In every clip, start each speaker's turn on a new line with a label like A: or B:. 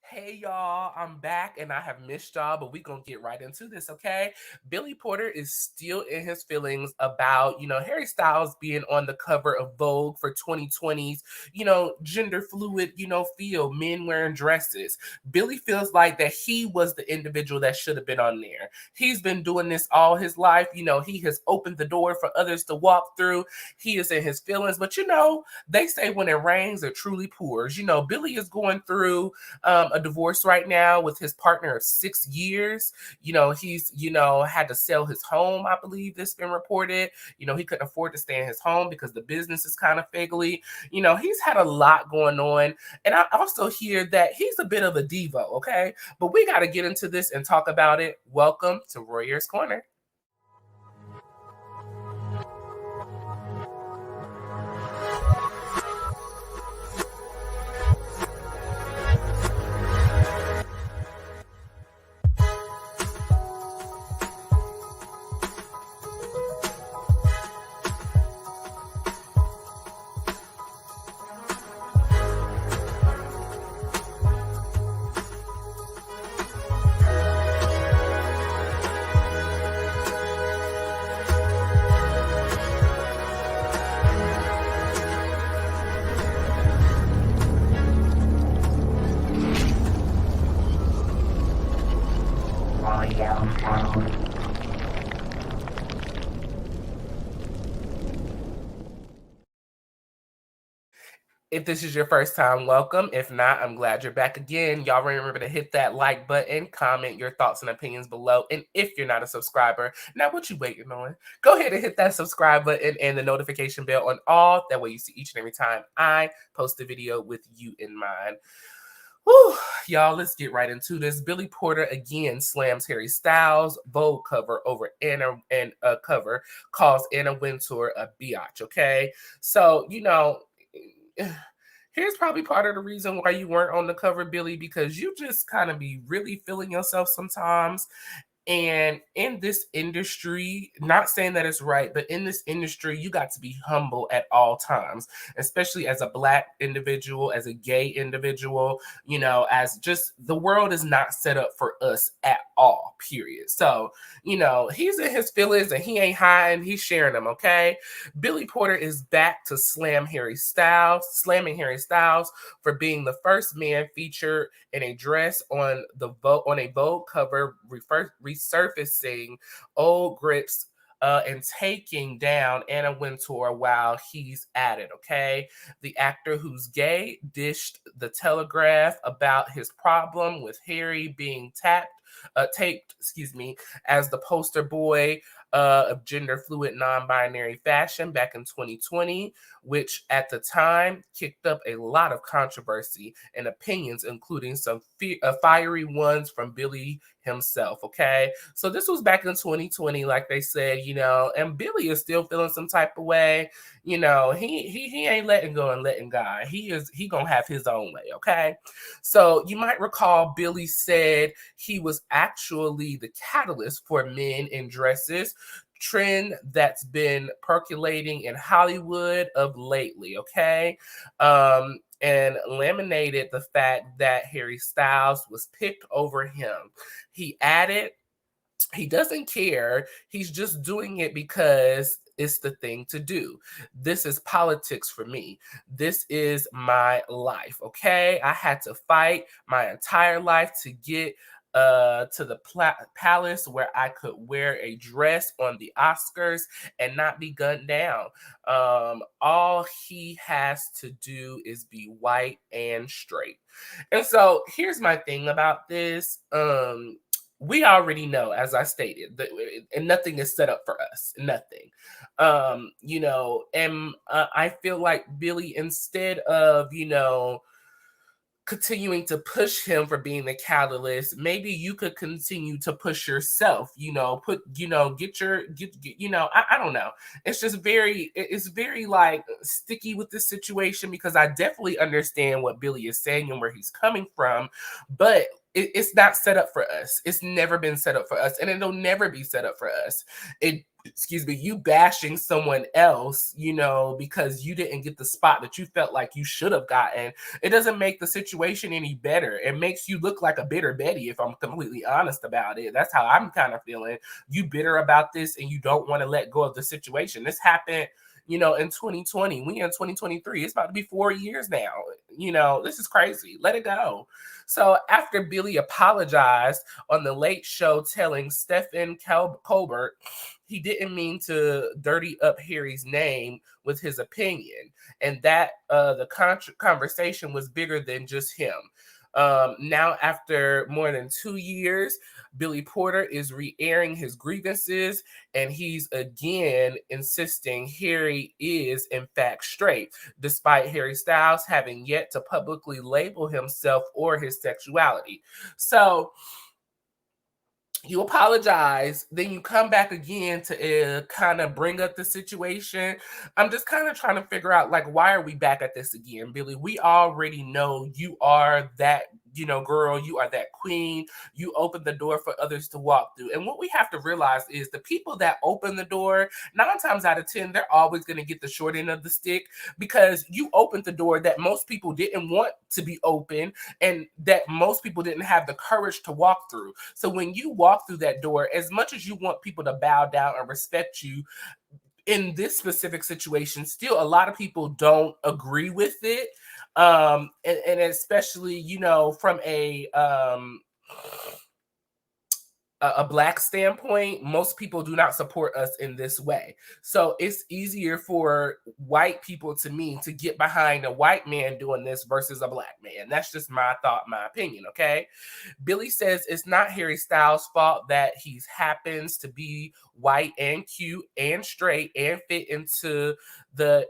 A: Hey y'all, I'm back and I have missed y'all, but we gonna get right into this, okay? Billy Porter is still in his feelings about, Harry Styles being on the cover of Vogue for 2020's, gender fluid, feel, men wearing dresses. Billy feels like that he was the individual that should have been on there. He's been doing this all his life, he has opened the door for others to walk through. He is in his feelings, but they say when it rains, it truly pours. Billy is going through a divorce right now with his partner of 6 years. He's, had to sell his home, I believe this been reported. He couldn't afford to stay in his home because the business is kind of figgly. He's had a lot going on. And I also hear that he's a bit of a diva, okay? But we got to get into this and talk about it. Welcome to Royer's Corner. If this is your first time, welcome. If not, I'm glad you're back again. Y'all remember to hit that like button, comment your thoughts and opinions below. And if you're not a subscriber, now what you waiting on? Go ahead and hit that subscribe button and the notification bell on all. That way you see each and every time I post a video with you in mind. Whew, y'all, let's get right into this. Billy Porter again slams Harry Styles Vogue cover over Anna and a cover calls Anna Wintour a biatch. Okay, so here's probably part of the reason why you weren't on the cover, Billy, because you just kind of be really feeling yourself sometimes. And in this industry, not saying that it's right, but in this industry, you got to be humble at all times, especially as a Black individual, as a gay individual, as just the world is not set up for us at all, period. So, he's in his feelings and he ain't hiding, he's sharing them, okay? Billy Porter is back to slamming Harry Styles for being the first man featured in a dress on a Vogue cover, resurfacing old grips and taking down Anna Wintour while he's at it. Okay, the actor who's gay dished the Telegraph about his problem with Harry being taped, as the poster boy of gender fluid non-binary fashion back in 2020, which at the time kicked up a lot of controversy and opinions, including some fiery ones from Billy himself. Okay, so this was back in 2020, like they said, and Billy is still feeling some type of way. He ain't letting go and letting God. He gonna have his own way. Okay, so you might recall Billy said he was actually the catalyst for men in dresses trend that's been percolating in Hollywood of lately, okay? And laminated the fact that Harry Styles was picked over him. He added, he doesn't care. He's just doing it because it's the thing to do. This is politics for me. This is my life, okay? I had to fight my entire life to get to the palace where I could wear a dress on the Oscars and not be gunned down. All he has to do is be white and straight. And so here's my thing about this. We already know, as I stated, that and nothing is set up for us. Nothing. And I feel like Billy, instead of, continuing to push him for being the catalyst, maybe you could continue to push yourself, I don't know. It's very like sticky with this situation because I definitely understand what Billy is saying and where he's coming from. But it's not set up for us. It's never been set up for us, and it'll never be set up for us. It excuse me, you bashing someone else, because you didn't get the spot that you felt like you should have gotten. It doesn't make the situation any better. It makes you look like a bitter Betty, if I'm completely honest about it. That's how I'm kind of feeling. You bitter about this and you don't want to let go of the situation. This happened, in 2020. We in 2023. It's about to be 4 years now. This is crazy. Let it go. So after Billy apologized on the Late Show, telling Stephen Colbert he didn't mean to dirty up Harry's name with his opinion, and that the conversation was bigger than just him. Now, after more than 2 years, Billy Porter is re-airing his grievances, and he's again insisting Harry is, in fact, straight, despite Harry Styles having yet to publicly label himself or his sexuality. So, you apologize, then you come back again to kind of bring up the situation. I'm just kind of trying to figure out, like, why are we back at this again, Billy? We already know you are that, girl, you are that queen. You open the door for others to walk through. And what we have to realize is the people that open the door, 9 times out of 10, they're always going to get the short end of the stick, because you opened the door that most people didn't want to be open and that most people didn't have the courage to walk through. So when you walk through that door, as much as you want people to bow down and respect you, in this specific situation, still a lot of people don't agree with it. And especially, from a black standpoint, most people do not support us in this way. So it's easier for white people, to me, to get behind a white man doing this versus a black man. That's just my thought, my opinion, okay? Billy says it's not Harry Styles' fault that he happens to be white and cute and straight and fit into the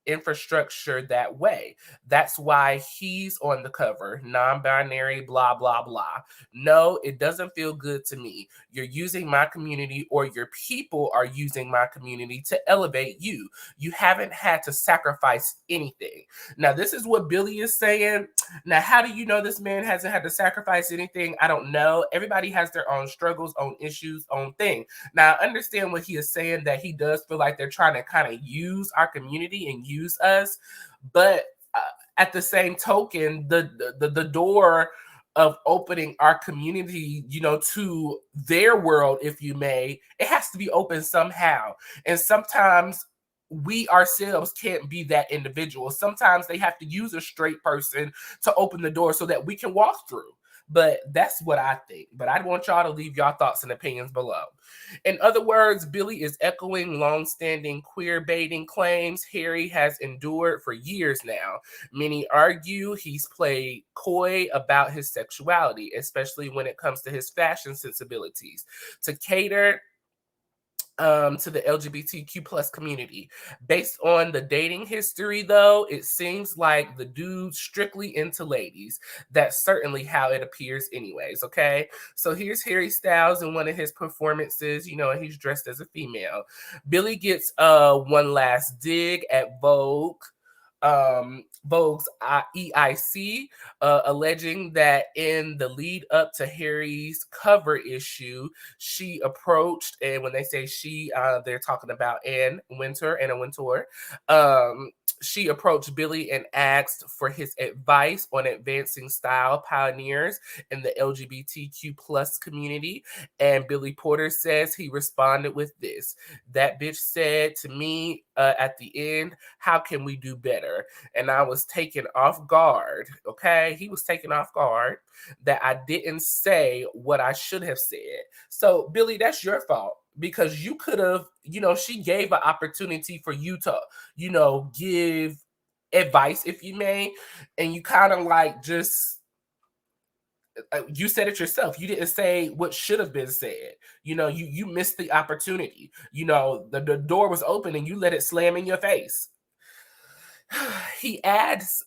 A: infrastructure that way. That's why he's on the cover, non-binary, blah, blah, blah. No, it doesn't feel good to me. You're using my community, or your people are using my community to elevate you. You haven't had to sacrifice anything. Now, this is what Billy is saying. Now, how do you know this man hasn't had to sacrifice anything? I don't know. Everybody has their own struggles, own issues, own thing. Now, I understand what he is saying, that he does feel like they're trying to kind of use our community and use us. But at the same token, the door of opening our community, to their world, if you may, it has to be open somehow. And sometimes we ourselves can't be that individual. Sometimes they have to use a straight person to open the door so that we can walk through. But that's what I think. But I want y'all to leave y'all thoughts and opinions below. In other words, Billy is echoing long-standing queer baiting claims Harry has endured for years now. Many argue he's played coy about his sexuality, especially when it comes to his fashion sensibilities, to cater to the LGBTQ plus community. Based on the dating history, though, it seems like the dude's strictly into ladies. That's certainly how it appears anyways, okay? So here's Harry Styles in one of his performances, and he's dressed as a female. Billy gets one last dig at Vogue. Vogue's EIC, alleging that in the lead up to Harry's cover issue, she approached, and when they say she, they're talking about Anna Wintour. She approached Billy and asked for his advice on advancing style pioneers in the LGBTQ plus community. And Billy Porter says he responded with this: "That bitch said to me at the end, how can we do better?" And I was taken off guard. Okay, he was taken off guard that I didn't say what I should have said. So, Billy, that's your fault, because you could have, she gave an opportunity for you to, give advice, if you may, and you kind of like just you said it yourself. You didn't say what should have been said. You missed the opportunity. The door was open and you let it slam in your face. He adds,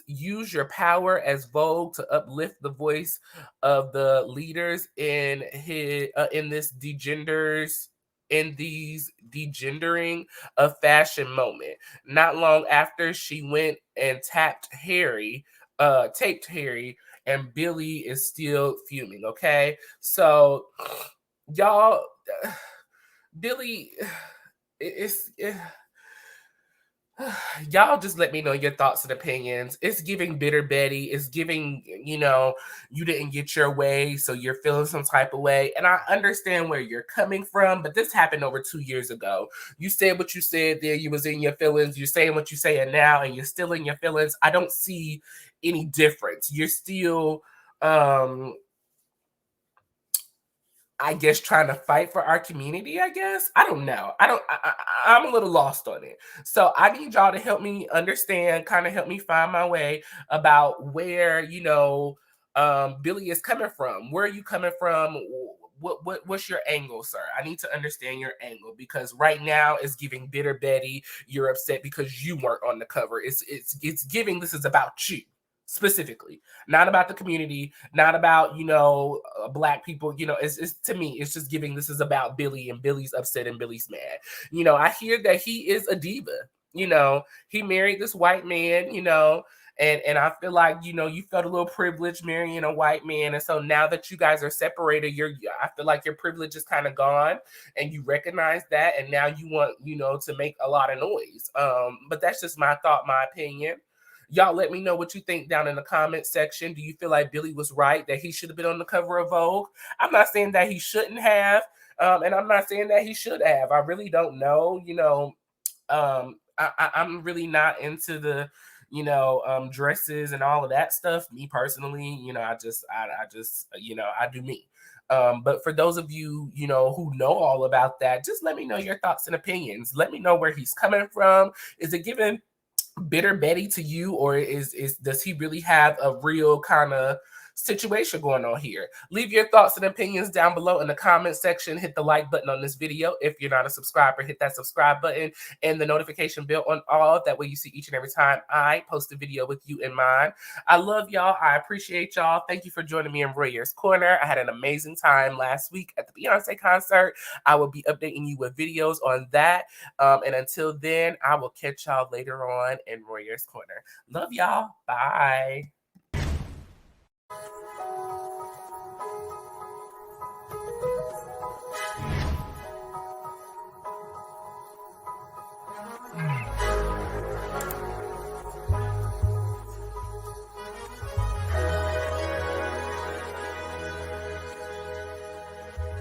A: use your power as Vogue to uplift the voice of the leaders in these degendering of fashion moment. Not long after, she went and taped Harry and Billy is still fuming. Okay, so y'all, Billy, it's. Y'all just let me know your thoughts and opinions. It's giving bitter Betty. It's giving, you didn't get your way, so you're feeling some type of way. And I understand where you're coming from, but this happened over 2 years ago. You said what you said there. You was in your feelings. You're saying what you're saying now, and you're still in your feelings. I don't see any difference. You're still I guess trying to fight for our community, I guess. I don't know. I don't I'm a little lost on it. So I need y'all to help me understand, kind of help me find my way about where, Billy is coming from. Where are you coming from? What's your angle, sir? I need to understand your angle because right now it's giving bitter Betty. You're upset because you weren't on the cover. It's giving this is about you specifically, not about the community, not about black people. It's to me, it's just giving this is about Billy, and Billy's upset and Billy's mad. I hear that he is a diva. He married this white man. And I feel like you felt a little privilege marrying a white man, and so now that you guys are separated, I feel like your privilege is kind of gone, and you recognize that, and now you want to make a lot of noise. But that's just my thought, my opinion. Y'all let me know what you think down in the comment section. Do you feel like Billy was right, that he should have been on the cover of Vogue? I'm not saying that he shouldn't have, and I'm not saying that he should have. I really don't know. I'm really not into the dresses and all of that stuff. Me personally, I do me. But for those of you, who know all about that, just let me know your thoughts and opinions. Let me know where he's coming from. Is it giving bitter Betty to you, or is does he really have a real kind of situation going on here? Leave your thoughts and opinions down below in the comment section. Hit the like button on this video. If you're not a subscriber, hit that subscribe button and the notification bell on all. That way you see each and every time I post a video with you in mind. I love y'all. I appreciate y'all. Thank you for joining me in Royer's Corner. I had an amazing time last week at the Beyonce concert. I will be updating you with videos on that. And until then, I will catch y'all later on in Royer's Corner. Love y'all. Bye.